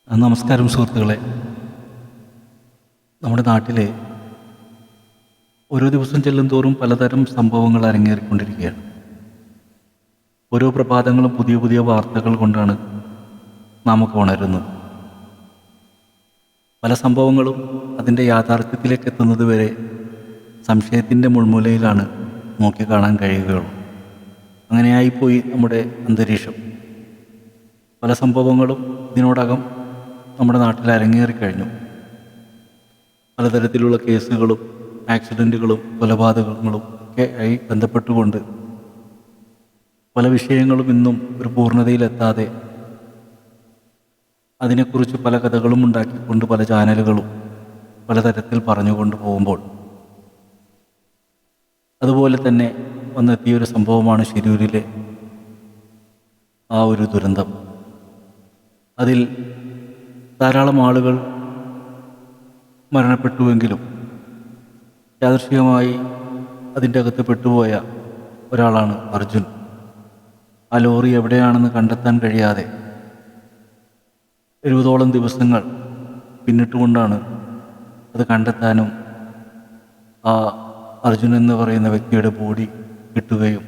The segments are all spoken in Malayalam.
നമസ്കാരം സുഹൃത്തുക്കളെ. നമ്മുടെ നാട്ടിൽ ഓരോ ദിവസം ചെല്ലുന്തോറും പലതരം സംഭവങ്ങൾ അരങ്ങേറിക്കൊണ്ടിരിക്കുകയാണ്. ഓരോ പ്രഭാതങ്ങളും പുതിയ പുതിയ വാർത്തകൾ കൊണ്ടാണ് നാം ഒക്കെ ഉണരുന്നത്. പല സംഭവങ്ങളും അതിൻ്റെ യാഥാർത്ഥ്യത്തിലേക്ക് എത്തുന്നത് വരെ സംശയത്തിൻ്റെ മുൾമുലയിലാണ് നോക്കിക്കാണാൻ കഴിയുകയുള്ളൂ. അങ്ങനെയായിപ്പോയി നമ്മുടെ അന്തരീക്ഷം. പല സംഭവങ്ങളും ഇതിനോടകം നമ്മുടെ നാട്ടിൽ അരങ്ങേറിക്കഴിഞ്ഞു. പലതരത്തിലുള്ള കേസുകളും ആക്സിഡൻറ്റുകളും കൊലപാതകങ്ങളും ഒക്കെ ആയി ബന്ധപ്പെട്ടുകൊണ്ട് പല വിഷയങ്ങളും ഇന്നും ഒരു പൂർണ്ണതയിലെത്താതെ അതിനെക്കുറിച്ച് പല കഥകളും ഉണ്ടാക്കിക്കൊണ്ട് പല ചാനലുകളും പലതരത്തിൽ പറഞ്ഞുകൊണ്ട് പോകുമ്പോൾ അതുപോലെ തന്നെ വന്നെത്തിയൊരു സംഭവമാണ് ശിരൂരിലെ ആ ഒരു ദുരന്തം. അതിൽ ധാരാളം ആളുകൾ മരണപ്പെട്ടുവെങ്കിലും യാദൃശ്ചികമായി അതിൻ്റെ അകത്ത് പെട്ടുപോയ ഒരാളാണ് അർജുൻ. ആ ലോറി എവിടെയാണെന്ന് കണ്ടെത്താൻ കഴിയാതെ 70ഓളം ദിവസങ്ങൾ പിന്നിട്ടുകൊണ്ടാണ് അത് കണ്ടെത്താനും ആ അർജുൻ എന്ന് പറയുന്ന വ്യക്തിയുടെ ബോഡി കിട്ടുകയും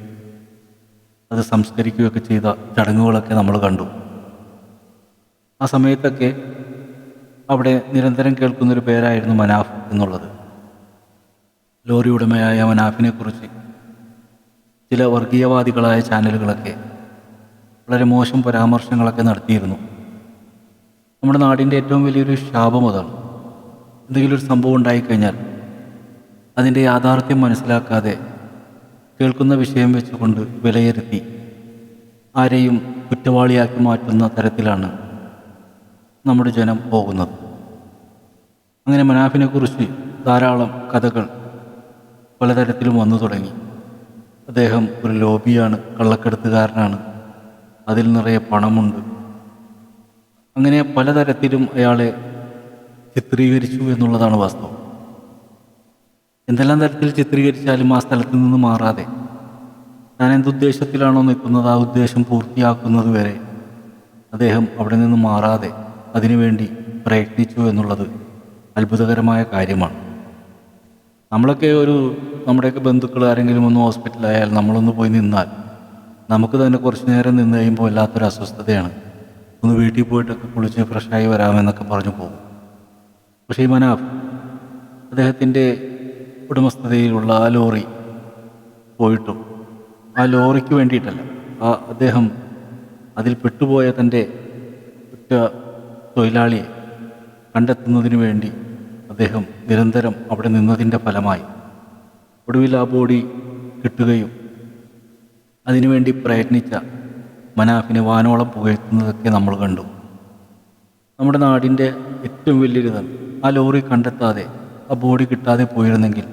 അത് സംസ്കരിക്കുകയൊക്കെ ചെയ്ത ചടങ്ങുകളൊക്കെ നമ്മൾ കണ്ടു. ആ സമയത്തൊക്കെ അവിടെ നിരന്തരം കേൾക്കുന്നൊരു പേരായിരുന്നു മനാഫ് എന്നുള്ളത്. ലോറി ഉടമയായ മനാഫിനെക്കുറിച്ച് ചില വർഗീയവാദികളായ ചാനലുകളൊക്കെ വളരെ മോശം പരാമർശങ്ങളൊക്കെ നടത്തിയിരുന്നു. നമ്മുടെ നാടിൻ്റെ ഏറ്റവും വലിയൊരു ശാപം അതാണ്. എന്തെങ്കിലും ഒരു സംഭവം ഉണ്ടായിക്കഴിഞ്ഞാൽ അതിൻ്റെ യാഥാർത്ഥ്യം മനസ്സിലാക്കാതെ കേൾക്കുന്ന വിഷയം വെച്ചുകൊണ്ട് വിലയിരുത്തി ആരെയും കുറ്റവാളിയാക്കി മാറ്റുന്ന തരത്തിലാണ് നമ്മുടെ ജനം പോകുന്നത്. അങ്ങനെ മനാഫിനെക്കുറിച്ച് ധാരാളം കഥകൾ പലതരത്തിലും വന്നു തുടങ്ങി. അദ്ദേഹം ഒരു ലോബിയാണ്, കള്ളക്കടത്തുകാരനാണ്, അതിൽ നിറയെ പണമുണ്ട്, അങ്ങനെ പലതരത്തിലും അയാളെ ചിത്രീകരിച്ചു എന്നുള്ളതാണ് വാസ്തവം. എന്തെല്ലാം തരത്തിൽ ചിത്രീകരിച്ചാലും ആ സ്ഥലത്ത് നിന്ന് മാറാതെ താൻ എന്തുദ്ദേശത്തിലാണോ നിൽക്കുന്നത് ആ ഉദ്ദേശം പൂർത്തിയാക്കുന്നത് വരെ അദ്ദേഹം അവിടെ നിന്ന് മാറാതെ അതിനുവേണ്ടി പ്രയത്നിച്ചു എന്നുള്ളത് അത്ഭുതകരമായ കാര്യമാണ്. നമ്മളൊക്കെ നമ്മുടെയൊക്കെ ബന്ധുക്കൾ ആരെങ്കിലും ഒന്ന് ഹോസ്പിറ്റലായാൽ നമ്മളൊന്ന് പോയി നിന്നാൽ നമുക്ക് തന്നെ കുറച്ച് നേരം നിന്ന് കഴിയുമ്പോൾ വല്ലാത്തൊരു അസ്വസ്ഥതയാണ്. ഒന്ന് വീട്ടിൽ പോയിട്ടൊക്കെ കുളിച്ച് ഫ്രഷായി വരാമെന്നൊക്കെ പറഞ്ഞു പോകും. പക്ഷേ ഈ മനാഫ് അദ്ദേഹത്തിൻ്റെ ഉടമസ്ഥതയിലുള്ള ആ ലോറി പോയിട്ടും ആ ലോറിക്ക് വേണ്ടിയിട്ടല്ല, അദ്ദേഹം അതിൽ പെട്ടുപോയ തൻ്റെ ഒറ്റ തൊഴിലാളിയെ കണ്ടെത്തുന്നതിന് വേണ്ടി അദ്ദേഹം നിരന്തരം അവിടെ നിന്നതിൻ്റെ ഫലമായി ഒടുവിൽ ആ ബോഡി കിട്ടുകയും അതിനുവേണ്ടി പ്രയത്നിച്ച മനാഫിനെ വാനോളം പുകഴ്ത്തുന്നതൊക്കെ നമ്മൾ കണ്ടു. നമ്മുടെ നാടിൻ്റെ ഏറ്റവും വലിയൊരിതാണ് ആ ലോറി കണ്ടെത്താതെ ആ ബോഡി കിട്ടാതെ പോയിരുന്നെങ്കിൽ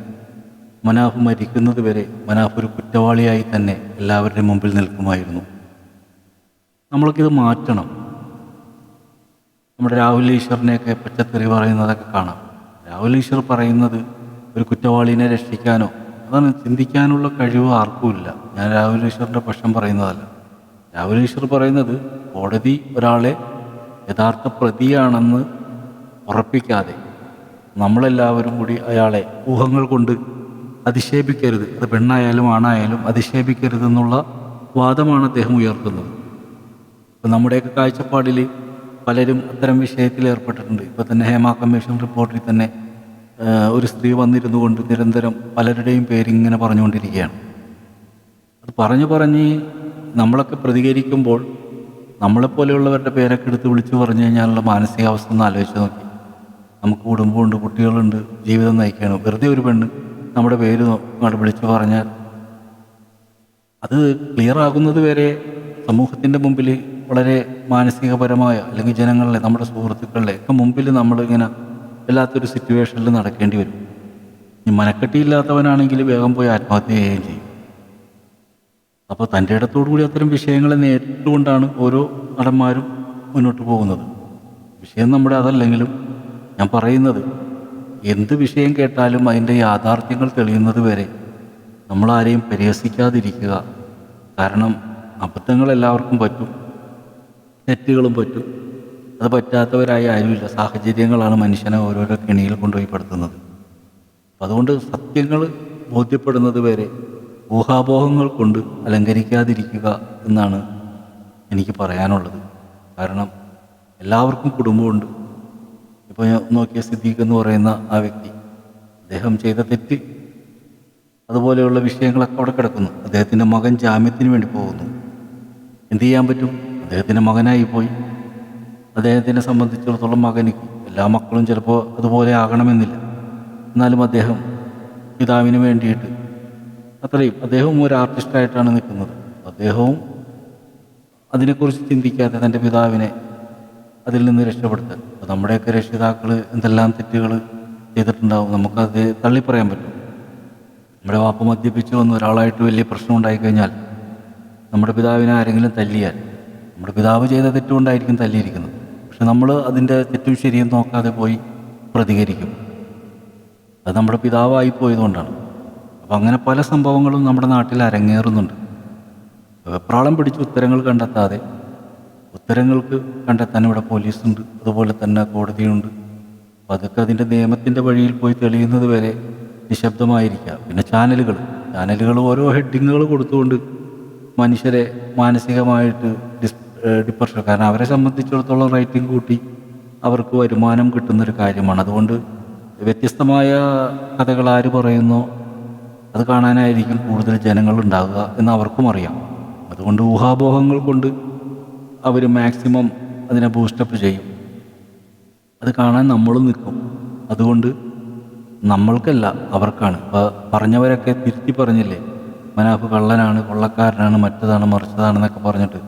മനാഫ് മരിക്കുന്നത് വരെ മനാഫ് ഒരു കുറ്റവാളിയായി തന്നെ എല്ലാവരുടെയും മുമ്പിൽ നിൽക്കുമായിരുന്നു. നമ്മൾക്കിത് മാറ്റണം. നമ്മുടെ രാഹുൽ ഈശ്വറിനെയൊക്കെ പച്ചത്തെറി പറയുന്നതൊക്കെ കാണാം. രാഹുൽ ഈശ്വർ പറയുന്നത് ഒരു കുറ്റവാളിനെ രക്ഷിക്കാനോ അതാണ് ചിന്തിക്കാനുള്ള കഴിവ് ആർക്കുമില്ല. ഞാൻ രാഹുൽ ഈശ്വറിൻ്റെ പക്ഷം പറയുന്നതല്ല. രാഹുൽ ഈശ്വർ പറയുന്നത് കോടതി ഒരാളെ യഥാർത്ഥ പ്രതിയാണെന്ന് ഉറപ്പിക്കാതെ നമ്മളെല്ലാവരും കൂടി അയാളെ ഊഹങ്ങൾ കൊണ്ട് അധിക്ഷേപിക്കരുത്, അത് പെണ്ണായാലും ആണായാലും അധിക്ഷേപിക്കരുതെന്നുള്ള വാദമാണ് അദ്ദേഹം ഉയർത്തുന്നത്. ഇപ്പം നമ്മുടെയൊക്കെ കാഴ്ചപ്പാടിൽ പലരും അത്തരം വിഷയത്തിൽ ഏർപ്പെട്ടിട്ടുണ്ട്. ഇപ്പോൾ തന്നെ ഹേമ കമ്മീഷൻ റിപ്പോർട്ടിൽ തന്നെ ഒരു സ്ത്രീ വന്നിരുന്നു കൊണ്ട് നിരന്തരം പലരുടെയും പേരിങ്ങനെ പറഞ്ഞുകൊണ്ടിരിക്കുകയാണ്. അത് പറഞ്ഞ് നമ്മളൊക്കെ പ്രതികരിക്കുമ്പോൾ നമ്മളെപ്പോലെയുള്ളവരുടെ പേരൊക്കെ എടുത്ത് വിളിച്ചു പറഞ്ഞു കഴിഞ്ഞാലുള്ള മാനസികാവസ്ഥ ഒന്ന് ആലോചിച്ച് നോക്കി. നമുക്ക് കുടുംബമുണ്ട്, കുട്ടികളുണ്ട്, ജീവിതം നയിക്കുകയാണ്. വെറുതെ ഒരു പെണ്ണ് നമ്മുടെ പേര് അങ്ങോട്ട് വിളിച്ചു പറഞ്ഞാൽ അത് ക്ലിയർ ആകുന്നത് വരെ സമൂഹത്തിൻ്റെ മുമ്പിൽ വളരെ മാനസികപരമായ അല്ലെങ്കിൽ ജനങ്ങളുടെ നമ്മുടെ സുഹൃത്തുക്കളുടെ ഒക്കെ മുമ്പിൽ നമ്മളിങ്ങനെ വല്ലാത്തൊരു സിറ്റുവേഷനിൽ നടക്കേണ്ടി വരും. ഈ മനക്കെട്ടിയില്ലാത്തവനാണെങ്കിൽ വേഗം പോയി ആത്മഹത്യ ചെയ്യുകയും ചെയ്യും. അപ്പോൾ തൻ്റെ ഇടത്തോടു കൂടി അത്തരം വിഷയങ്ങളെ നേരിട്ടുകൊണ്ടാണ് ഓരോ നടന്മാരും മുന്നോട്ട് പോകുന്നത്. വിഷയം നമ്മുടെ അതല്ലെങ്കിലും ഞാൻ പറയുന്നത് എന്ത് വിഷയം കേട്ടാലും അതിൻ്റെ യാഥാർത്ഥ്യങ്ങൾ തെളിയുന്നത് വരെ നമ്മളാരെയും പരിഹസിക്കാതിരിക്കുക. കാരണം അബദ്ധങ്ങൾ എല്ലാവർക്കും പറ്റും, തെറ്റുകളും പറ്റും. അത് പറ്റാത്തവരായി ആരുമില്ല. സാഹചര്യങ്ങളാണ് മനുഷ്യനെ ഓരോരോ കെണിയിൽ കൊണ്ടുപോയി പെടുത്തുന്നത്. അപ്പം അതുകൊണ്ട് സത്യങ്ങൾ ബോധ്യപ്പെടുന്നത് വരെ ഊഹാപോഹങ്ങൾ കൊണ്ട് അലങ്കരിക്കാതിരിക്കുക എന്നാണ് എനിക്ക് പറയാനുള്ളത്. കാരണം എല്ലാവർക്കും കുടുംബമുണ്ട്. ഇപ്പോൾ ഞാൻ നോക്കിയ സിദ്ദീഖ് എന്ന് പറയുന്ന ആ വ്യക്തി, അദ്ദേഹം ചെയ്ത തെറ്റ് അതുപോലെയുള്ള വിഷയങ്ങളൊക്കെ അവിടെ കിടക്കുന്നു. അദ്ദേഹത്തിൻ്റെ മകൻ ജാമ്യത്തിന് വേണ്ടി പോകുന്നു. എന്തു ചെയ്യാൻ പറ്റും? അദ്ദേഹത്തിൻ്റെ മകനായി പോയി. അദ്ദേഹത്തിനെ സംബന്ധിച്ചിടത്തോളം മകനിക്ക്, എല്ലാ മക്കളും ചിലപ്പോൾ അതുപോലെ ആകണമെന്നില്ല, എന്നാലും അദ്ദേഹം പിതാവിന് വേണ്ടിയിട്ട് അത്രയും, അദ്ദേഹവും ഒരു ആർട്ടിസ്റ്റായിട്ടാണ് നിൽക്കുന്നത്. അദ്ദേഹവും അതിനെക്കുറിച്ച് ചിന്തിക്കാതെ തൻ്റെ പിതാവിനെ അതിൽ നിന്ന് രക്ഷപ്പെടുത്താൻ. അപ്പോൾ നമ്മുടെയൊക്കെ രക്ഷിതാക്കൾ എന്തെല്ലാം തെറ്റുകൾ ചെയ്തിട്ടുണ്ടാവും, നമുക്കത് തള്ളിപ്പറയാൻ പറ്റും. നമ്മുടെ വാപ്പ മദ്യപിച്ച് വന്ന് ഒരാളായിട്ട് വലിയ പ്രശ്നം ഉണ്ടായിക്കഴിഞ്ഞാൽ, നമ്മുടെ പിതാവിനെ ആരെങ്കിലും തല്ലിയാൽ നമ്മുടെ പിതാവ് ചെയ്ത തെറ്റുകൊണ്ടായിരിക്കും തല്ലിയിരിക്കുന്നത്. പക്ഷെ നമ്മൾ അതിൻ്റെ തെറ്റും ശരിയും നോക്കാതെ പോയി പ്രതികരിക്കും. അത് നമ്മുടെ പിതാവായി പോയതുകൊണ്ടാണ്. അപ്പം അങ്ങനെ പല സംഭവങ്ങളും നമ്മുടെ നാട്ടിൽ അരങ്ങേറുന്നുണ്ട്. വെപ്രാളം പിടിച്ച് ഉത്തരങ്ങൾ കണ്ടെത്താതെ, ഉത്തരങ്ങൾക്ക് കണ്ടെത്താൻ ഇവിടെ പോലീസുണ്ട്, അതുപോലെ തന്നെ കോടതിയുണ്ട്. അപ്പം അതൊക്കെ അതിൻ്റെ നിയമത്തിൻ്റെ വഴിയിൽ പോയി തെളിയുന്നത് വരെ നിശബ്ദമായിരിക്കുക. പിന്നെ ചാനലുകൾ ഓരോ ഹെഡിങ്ങുകൾ കൊടുത്തുകൊണ്ട് മനുഷ്യരെ മാനസികമായിട്ട് ഡിപ്രഷൻ, കാരണം അവരെ സംബന്ധിച്ചിടത്തോളം റേറ്റിംഗ് കൂട്ടി അവർക്ക് വരുമാനം കിട്ടുന്നൊരു കാര്യമാണ്. അതുകൊണ്ട് വ്യത്യസ്തമായ കഥകൾ ആര് പറയുന്നോ അത് കാണാനായിരിക്കും കൂടുതൽ ജനങ്ങളുണ്ടാകുക എന്ന് അവർക്കും അറിയാം. അതുകൊണ്ട് ഊഹാപോഹങ്ങൾ കൊണ്ട് അവർ മാക്സിമം അതിനെ ബൂസ്റ്റപ്പ് ചെയ്യും. അത് കാണാൻ നമ്മളും നിൽക്കും. അതുകൊണ്ട് നമ്മൾക്കല്ല, അവർക്കാണ്. ഇപ്പോൾ പറഞ്ഞവരൊക്കെ തിരുത്തി പറഞ്ഞില്ലേ, മനാഫ് കള്ളനാണ്, കൊള്ളക്കാരനാണ്, മറ്റതാണ് മറിച്ചതാണെന്നൊക്കെ പറഞ്ഞിട്ട്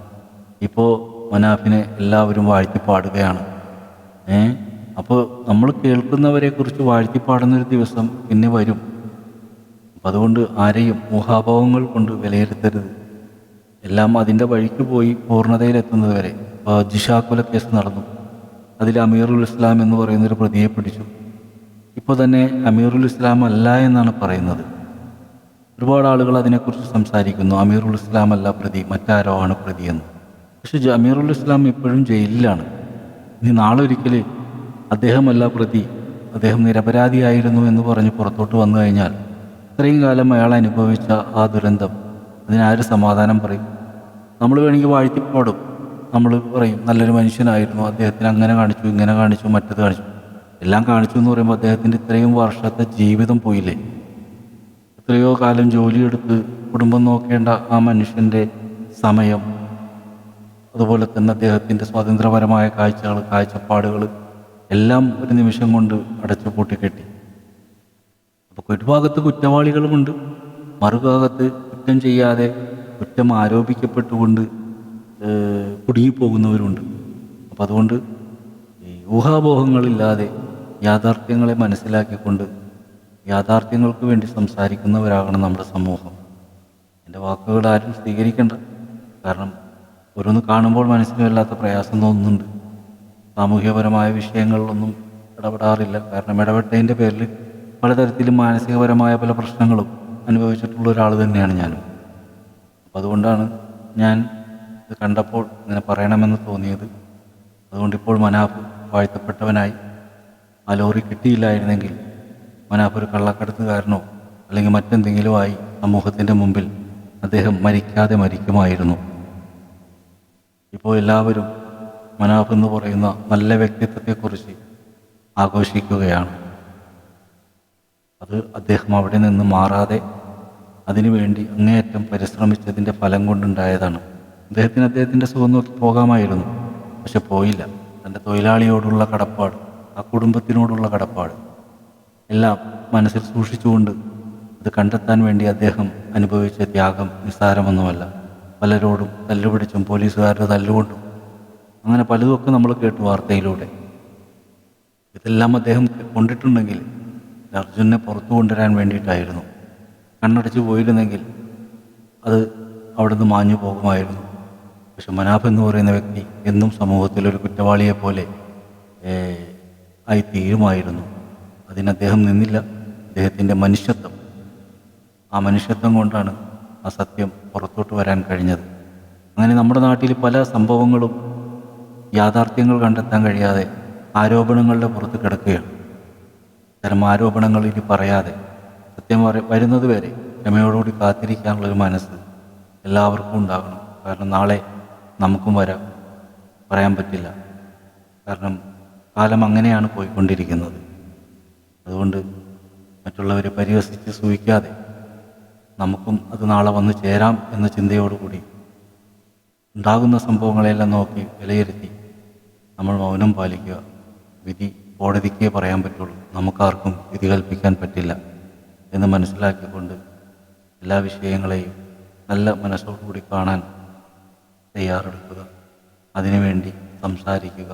ഇപ്പോൾ മനാഫിനെ എല്ലാവരും വാഴ്ത്തിപ്പാടുകയാണ്. അപ്പോൾ നമ്മൾ കേൾക്കുന്നവരെക്കുറിച്ച് വാഴ്ത്തിപ്പാടുന്നൊരു ദിവസം പിന്നെ വരും. അപ്പം അതുകൊണ്ട് ആരെയും ഊഹാഭാവങ്ങൾ കൊണ്ട് വിലയിരുത്തരുത്. എല്ലാം അതിൻ്റെ വഴിക്ക് പോയി പൂർണ്ണതയിലെത്തുന്നത് വരെ. ഇപ്പോൾ ജിഷാക്കുല കേസ് നടന്നു, അതിൽ അമീറുൽ ഇസ്ലാം എന്ന് പറയുന്നൊരു പ്രതിയെ പിടിച്ചു. ഇപ്പോൾ തന്നെ അമീറുൽ ഇസ്ലാം അല്ല എന്നാണ് പറയുന്നത്. ഒരുപാട് ആളുകൾ അതിനെക്കുറിച്ച് സംസാരിക്കുന്നു. അമീറുൽ ഇസ്ലാം അല്ല പ്രതി, മറ്റാരോ ആണ് പ്രതിയെന്ന്. പക്ഷേ അമീറുൽ ഇസ്ലാം ഇപ്പോഴും ജയിലിലാണ്. ഇനി നാളെ ഒരിക്കൽ അദ്ദേഹമല്ല പ്രതി, അദ്ദേഹം നിരപരാധിയായിരുന്നു എന്ന് പറഞ്ഞ് പുറത്തോട്ട് വന്നു കഴിഞ്ഞാൽ ഇത്രയും കാലം അയാൾ അനുഭവിച്ച ആ ദുരന്തം, അതിനാര് സമാധാനം പറയും? നമ്മൾ വേണമെങ്കിൽ വാഴ്ത്തിപ്പാടും, നമ്മൾ പറയും നല്ലൊരു മനുഷ്യനായിരുന്നു, അദ്ദേഹത്തിന് അങ്ങനെ കാണിച്ചു, ഇങ്ങനെ കാണിച്ചു, മറ്റത് കാണിച്ചു, എല്ലാം കാണിച്ചു എന്ന് പറയുമ്പോൾ അദ്ദേഹത്തിൻ്റെ ഇത്രയും വർഷത്തെ ജീവിതം പോയില്ലേ? എത്രയോ കാലം ജോലിയെടുത്ത് കുടുംബം നോക്കേണ്ട ആ മനുഷ്യൻ്റെ സമയം, അതുപോലെ തന്നെ അദ്ദേഹത്തിൻ്റെ സ്വാതന്ത്ര്യപരമായ കാഴ്ചപ്പാടുകൾ എല്ലാം ഒരു നിമിഷം കൊണ്ട് അടച്ചു പൂട്ടിക്കെട്ടി. അപ്പോൾ ഒരു ഭാഗത്ത് കുറ്റവാളികളുമുണ്ട്, മറുഭാഗത്ത് കുറ്റം ചെയ്യാതെ കുറ്റം ആരോപിക്കപ്പെട്ടുകൊണ്ട് കുടുങ്ങിപ്പോകുന്നവരുണ്ട്. അപ്പം അതുകൊണ്ട് ഈ ഊഹാപോഹങ്ങളില്ലാതെ യാഥാർത്ഥ്യങ്ങളെ മനസ്സിലാക്കിക്കൊണ്ട് യാഥാർത്ഥ്യങ്ങൾക്ക് വേണ്ടി സംസാരിക്കുന്നവരാകണം നമ്മുടെ സമൂഹം. എൻ്റെ വാക്കുകൾ ആരും സ്വീകരിക്കേണ്ട, കാരണം ഓരോന്ന് കാണുമ്പോൾ മനസ്സിന് വല്ലാത്ത പ്രയാസം തോന്നുന്നുണ്ട്. സാമൂഹ്യപരമായ വിഷയങ്ങളിലൊന്നും ഇടപെടാറില്ല, കാരണം ഇടപെട്ടതിൻ്റെ പേരിൽ പലതരത്തിലും മാനസികപരമായ പല പ്രശ്നങ്ങളും അനുഭവിച്ചിട്ടുള്ള ഒരാൾ തന്നെയാണ് ഞാനും. അപ്പോൾ അതുകൊണ്ടാണ് ഞാൻ ഇത് കണ്ടപ്പോൾ ഇങ്ങനെ പറയണമെന്ന് തോന്നിയത്. അതുകൊണ്ടിപ്പോൾ മനാഫ് വാഴ്ത്തപ്പെട്ടവനായി. ആ ലോറി കിട്ടിയില്ലായിരുന്നെങ്കിൽ മനാഫ് ഒരു കള്ളക്കടത്തുകാരനോ അല്ലെങ്കിൽ മറ്റെന്തെങ്കിലുമായി സമൂഹത്തിൻ്റെ മുമ്പിൽ അദ്ദേഹം മരിക്കാതെ മരിക്കുമായിരുന്നു. ഇപ്പോൾ എല്ലാവരും മനാഫ് എന്ന് പറയുന്ന നല്ല വ്യക്തിത്വത്തെക്കുറിച്ച് ആഘോഷിക്കുകയാണ്. അത് അദ്ദേഹം അവിടെ നിന്ന് മാറാതെ അതിനുവേണ്ടി അങ്ങേയറ്റം പരിശ്രമിച്ചതിൻ്റെ ഫലം കൊണ്ടുണ്ടായതാണ്. അദ്ദേഹത്തിൻ്റെ സുഖം നോക്കി പോകാമായിരുന്നു, പക്ഷെ പോയില്ല. തൻ്റെ തൊഴിലാളിയോടുള്ള കടപ്പാട്, ആ കുടുംബത്തിനോടുള്ള കടപ്പാട് എല്ലാം മനസ്സിൽ സൂക്ഷിച്ചുകൊണ്ട് അത് കണ്ടെത്താൻ വേണ്ടി അദ്ദേഹം അനുഭവിച്ച ത്യാഗം നിസ്സാരമൊന്നുമല്ല. പലരോടും തല്ലുപിടിച്ചും പോലീസുകാരുടെ തല്ലുകൊണ്ടും അങ്ങനെ പലതുമൊക്കെ നമ്മൾ കേട്ടു വാർത്തയിലൂടെ. ഇതെല്ലാം അദ്ദേഹം കൊണ്ടിട്ടുണ്ടെങ്കിൽ അർജുനെ പുറത്തു കൊണ്ടുവരാൻ വേണ്ടിയിട്ടായിരുന്നു. കണ്ണടച്ച് പോയിരുന്നെങ്കിൽ അത് അവിടുന്ന് മാഞ്ഞു പോകുമായിരുന്നു. പക്ഷെ മനാഫ് എന്ന് പറയുന്ന വ്യക്തി എന്നും സമൂഹത്തിലൊരു കുറ്റവാളിയെപ്പോലെ ആയി തീരുമായിരുന്നു. അതിന് അദ്ദേഹം നിന്നില്ല. അദ്ദേഹത്തിൻ്റെ മനുഷ്യത്വം, ആ മനുഷ്യത്വം കൊണ്ടാണ് ആ സത്യം പുറത്തോട്ട് വരാൻ കഴിഞ്ഞത്. അങ്ങനെ നമ്മുടെ നാട്ടിൽ പല സംഭവങ്ങളും യാഥാർത്ഥ്യങ്ങൾ കണ്ടെത്താൻ കഴിയാതെ ആരോപണങ്ങളുടെ പുറത്ത് കിടക്കുകയാണ്. ഇത്തരം ആരോപണങ്ങൾ ഇനി പറയാതെ സത്യം വരുന്നത് വരെ ക്ഷമയോടുകൂടി കാത്തിരിക്കാനുള്ളൊരു മനസ്സ് എല്ലാവർക്കും ഉണ്ടാകണം. കാരണം നാളെ നമുക്കും വരാം, പറയാൻ പറ്റില്ല. കാരണം കാലം അങ്ങനെയാണ് പോയിക്കൊണ്ടിരിക്കുന്നത്. അതുകൊണ്ട് മറ്റുള്ളവരെ പരിഹസിച്ച് സൂഹിക്കാതെ നമുക്കും അത് നാളെ വന്നു ചേരാം എന്ന ചിന്തയോടുകൂടി ഉണ്ടാകുന്ന സംഭവങ്ങളെല്ലാം നോക്കി വിലയിരുത്തി നമ്മൾ മൗനം പാലിക്കുക. വിധി കോടതിക്കേ പറയാൻ പറ്റുള്ളൂ, നമുക്കാർക്കും വിധി കൽപ്പിക്കാൻ പറ്റില്ല എന്ന് മനസ്സിലാക്കിക്കൊണ്ട് എല്ലാ വിഷയങ്ങളെയും നല്ല മനസ്സോടുകൂടി കാണാൻ തയ്യാറെടുക്കുക. അതിനുവേണ്ടി സംസാരിക്കുക.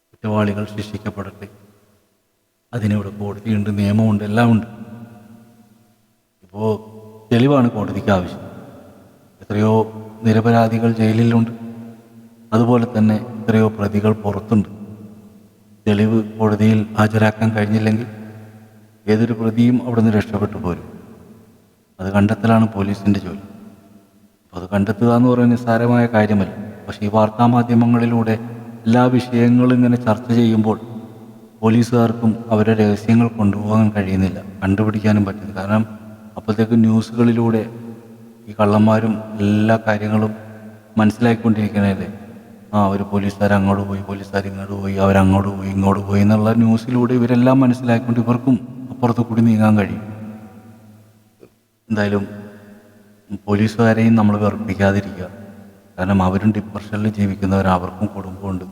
കുറ്റവാളികൾ ശിക്ഷിക്കപ്പെടട്ടെ. അതിനിവിടെ കോടതിയുണ്ട്, നിയമമുണ്ട്, എല്ലാം ഉണ്ട്. ഇപ്പോൾ തെളിവാണ് കോടതിക്ക് ആവശ്യം. എത്രയോ നിരപരാധികൾ ജയിലിലുണ്ട്, അതുപോലെ തന്നെ എത്രയോ പ്രതികൾ പുറത്തുണ്ട്. തെളിവ് കോടതിയിൽ ഹാജരാക്കാൻ കഴിഞ്ഞില്ലെങ്കിൽ ഏതൊരു പ്രതിയും അവിടെ നിന്ന് രക്ഷപ്പെട്ടു പോരും. അത് കണ്ടെത്തലാണ് പോലീസിൻ്റെ ജോലി. അപ്പോൾ അത് കണ്ടെത്തുക എന്ന് പറയുന്നത് നിസ്സാരമായ കാര്യമല്ല. പക്ഷേ ഈ വാർത്താമാധ്യമങ്ങളിലൂടെ എല്ലാ വിഷയങ്ങളും ഇങ്ങനെ ചർച്ച ചെയ്യുമ്പോൾ പോലീസുകാർക്കും അവരുടെ രഹസ്യങ്ങൾ കൊണ്ടുപോകാൻ കഴിയുന്നില്ല, കണ്ടുപിടിക്കാനും പറ്റുന്നില്ല. കാരണം അപ്പോഴത്തേക്ക് ന്യൂസുകളിലൂടെ ഈ കള്ളന്മാരും എല്ലാ കാര്യങ്ങളും മനസ്സിലാക്കിക്കൊണ്ടിരിക്കണല്ലേ. ഒരു പോലീസുകാർ അങ്ങോട്ട് പോയി, പോലീസുകാർ ഇങ്ങോട്ട് പോയി, അവരങ്ങോട്ട് പോയി, ഇങ്ങോട്ട് പോയി എന്നുള്ള ന്യൂസിലൂടെ ഇവരെല്ലാം മനസ്സിലാക്കിക്കൊണ്ട് ഇവർക്കും അപ്പുറത്ത് കൂടി നീങ്ങാൻ കഴിയും. എന്തായാലും പോലീസുകാരെയും നമ്മൾ വെറുപ്പിക്കാതിരിക്കുക. കാരണം അവരും ഡിപ്രഷനിൽ ജീവിക്കുന്നവർ, അവർക്കും കുടുംബമുണ്ട്.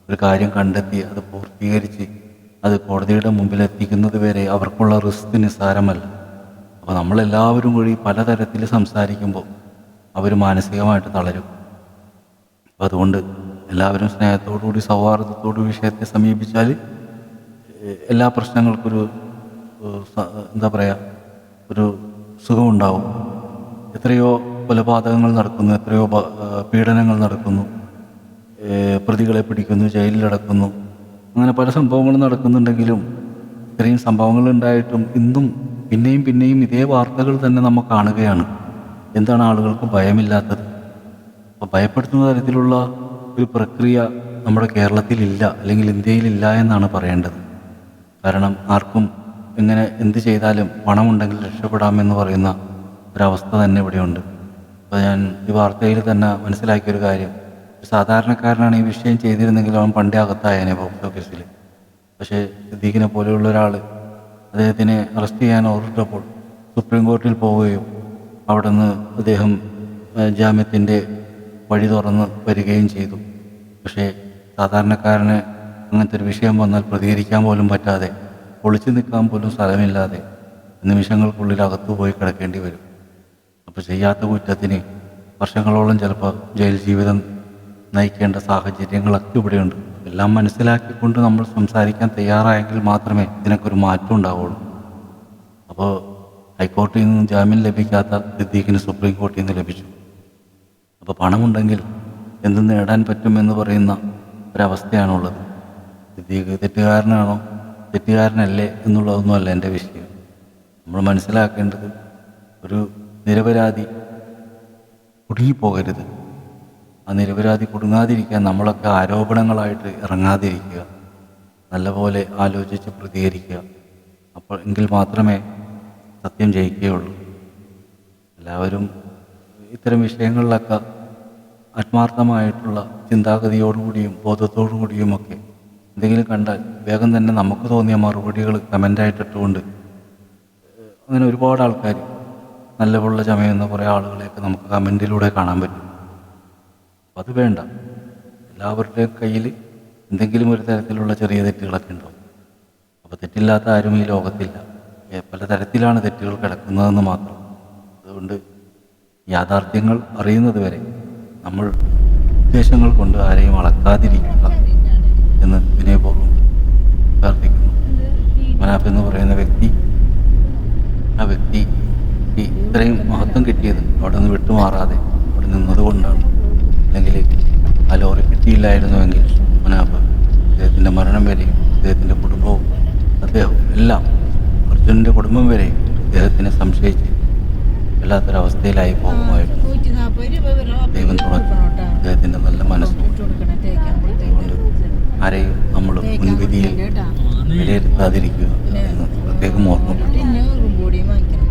ഒരു കാര്യം കണ്ടെത്തി അത് പൂർത്തീകരിച്ച് അത് കോടതിയുടെ മുമ്പിൽ എത്തിക്കുന്നത് വരെ അവർക്കുള്ള റിസ്ക് നിസ്സാരമല്ല. അപ്പോൾ നമ്മളെല്ലാവരും കൂടി പലതരത്തിൽ സംസാരിക്കുമ്പോൾ അവർ മാനസികമായിട്ട് തളരും. അപ്പോൾ അതുകൊണ്ട് എല്ലാവരും സ്നേഹത്തോടുകൂടി സൗഹാർദ്ദത്തോടു വിഷയത്തെ സമീപിച്ചാൽ എല്ലാ പ്രശ്നങ്ങൾക്കൊരു എന്താ പറയുക, ഒരു സുഖമുണ്ടാവും. എത്രയോ കൊലപാതകങ്ങൾ നടക്കുന്നു, എത്രയോ പീഡനങ്ങൾ നടക്കുന്നു, പ്രതികളെ പിടിക്കുന്നു, ജയിലിലടക്കുന്നു, അങ്ങനെ പല സംഭവങ്ങളും നടക്കുന്നുണ്ടെങ്കിലും ഇത്രയും സംഭവങ്ങൾ ഉണ്ടായിട്ടും ഇന്നും പിന്നെയും പിന്നെയും ഇതേ വാർത്തകൾ തന്നെ നമ്മൾ കാണുകയാണ്. എന്താണ് ആളുകൾക്ക് ഭയമില്ലാത്തത്? അപ്പോൾ ഭയപ്പെടുത്തുന്ന തരത്തിലുള്ള ഒരു പ്രക്രിയ നമ്മുടെ കേരളത്തിലില്ല, അല്ലെങ്കിൽ ഇന്ത്യയിലില്ല എന്നാണ് പറയേണ്ടത്. കാരണം ആർക്കും എങ്ങനെ എന്ത് ചെയ്താലും പണമുണ്ടെങ്കിൽ രക്ഷപ്പെടാമെന്ന് പറയുന്ന ഒരവസ്ഥ തന്നെ ഇവിടെയുണ്ട്. അപ്പോൾ ഞാൻ ഈ വാർത്തയിൽ തന്നെ മനസ്സിലാക്കിയൊരു കാര്യം, സാധാരണക്കാരനാണ് ഈ വിഷയം ചെയ്തിരുന്നെങ്കിൽ അവൻ പണ്ടേ അകത്തായേനെ ബോക്സ് ഓഫീസിൽ. പക്ഷേ സിദ്ദീഖിനെ പോലെയുള്ള ഒരാൾ അദ്ദേഹത്തിനെ അറസ്റ്റ് ചെയ്യാൻ ഓർഡറിട്ടപ്പോൾ സുപ്രീം കോടതിയിൽ പോവുകയും അവിടെ നിന്ന് അദ്ദേഹം ജാമ്യത്തിൻ്റെ വഴി തുറന്ന് വരികയും ചെയ്തു. പക്ഷേ സാധാരണക്കാരന് അങ്ങനത്തെ ഒരു വിഷയം വന്നാൽ പ്രതികരിക്കാൻ പോലും പറ്റാതെ, ഒളിച്ചു നിൽക്കാൻ പോലും സ്ഥലമില്ലാതെ നിമിഷങ്ങൾക്കുള്ളിൽ അകത്തു പോയി കിടക്കേണ്ടി വരും. അപ്പോൾ ചെയ്യാത്ത കുറ്റത്തിന് വർഷങ്ങളോളം ചിലപ്പോൾ ജയിൽ ജീവിതം നയിക്കേണ്ട സാഹചര്യങ്ങളൊക്കെ ഇവിടെയുണ്ട്. എല്ലാം മനസ്സിലാക്കിക്കൊണ്ട് നമ്മൾ സംസാരിക്കാൻ തയ്യാറായെങ്കിൽ മാത്രമേ ഇതിനൊക്കെ ഒരു മാറ്റം ഉണ്ടാവുള്ളൂ. അപ്പോൾ ഹൈക്കോടതിയിൽ നിന്ന് ജാമ്യം ലഭിക്കാത്ത സിദ്ദീഖിന് സുപ്രീം കോടതിയിൽ നിന്ന് ലഭിച്ചു. അപ്പോൾ പണമുണ്ടെങ്കിൽ എന്ത് നേടാൻ പറ്റുമെന്ന് പറയുന്ന ഒരവസ്ഥയാണുള്ളത്. സിദ്ദീഖ് തെറ്റുകാരനാണോ തെറ്റുകാരനല്ലേ എന്നുള്ളതൊന്നുമല്ല എൻ്റെ വിഷയം. നമ്മൾ മനസ്സിലാക്കേണ്ടത് ഒരു നിരപരാധി കുടുങ്ങിപ്പോകരുത്. ആ നിരപരാധി കുടുങ്ങാതിരിക്കാൻ നമ്മളൊക്കെ ആരോപണങ്ങളായിട്ട് ഇറങ്ങാതിരിക്കുക, നല്ലപോലെ ആലോചിച്ച് പ്രതികരിക്കുക. അപ്പോൾ എങ്കിൽ മാത്രമേ സത്യം ജയിക്കുകയുള്ളൂ. എല്ലാവരും ഇത്തരം വിഷയങ്ങളിലൊക്കെ ആത്മാർത്ഥമായിട്ടുള്ള ചിന്താഗതിയോടുകൂടിയും ബോധത്തോടുകൂടിയുമൊക്കെ എന്തെങ്കിലും കണ്ടാൽ വേഗം തന്നെ നമുക്ക് തോന്നിയ മറുപടികൾ കമൻ്റായിട്ടിട്ടുകൊണ്ട് അങ്ങനെ ഒരുപാട് ആൾക്കാർ നല്ലപോലെ ചമയുന്ന കുറേ ആളുകളെയൊക്കെ നമുക്ക് കമൻറ്റിലൂടെ കാണാൻ പറ്റും. അപ്പോൾ അത് വേണ്ട. എല്ലാവരുടെയും കയ്യിൽ എന്തെങ്കിലും ഒരു തരത്തിലുള്ള ചെറിയ തെറ്റുകളൊക്കെ ഉണ്ടാവും. അപ്പോൾ തെറ്റില്ലാത്ത ആരും ഈ ലോകത്തില്ല. പലതരത്തിലാണ് തെറ്റുകൾ കിടക്കുന്നതെന്ന് മാത്രം. അതുകൊണ്ട് യാഥാർത്ഥ്യങ്ങൾ അറിയുന്നത് വരെ നമ്മൾ ഉദ്ദേശങ്ങൾ കൊണ്ട് ആരെയും അളക്കാതിരിക്കുക എന്ന് വിനയപൂർവ്വം പ്രാർത്ഥിക്കുന്നു. മനാഫ് എന്ന് പറയുന്ന വ്യക്തി, ആ വ്യക്തി ഇത്രയും മഹത്വം കിട്ടിയത് അവിടെ നിന്ന് വിട്ടുമാറാതെ അവിടെ നിന്നതുകൊണ്ടാണ്. അല്ലെങ്കിൽ ആ ലോറി കിട്ടിയില്ലായിരുന്നുവെങ്കിൽ മനാഫ് അദ്ദേഹത്തിൻ്റെ മരണം വരെയും അദ്ദേഹത്തിൻ്റെ കുടുംബവും അദ്ദേഹവും എല്ലാം അർജുനൻ്റെ കുടുംബം വരെയും അദ്ദേഹത്തിനെ സംശയിച്ച് വല്ലാത്തൊരവസ്ഥയിലായി പോകുമായിരുന്നു. 140 രൂപ വരെ ദൈവം തുണച്ചു. അദ്ദേഹത്തിൻ്റെ നല്ല മനസ്സും അതുകൊണ്ട് ആരെയും നമ്മൾ മുൻവിധിയിൽ വിലയിരുത്താതിരിക്കുക എന്ന് പ്രത്യേകം ഓർമ്മപ്പെടുത്തുന്നു. പിന്നെ കൂടി വാങ്ങിക്കണം.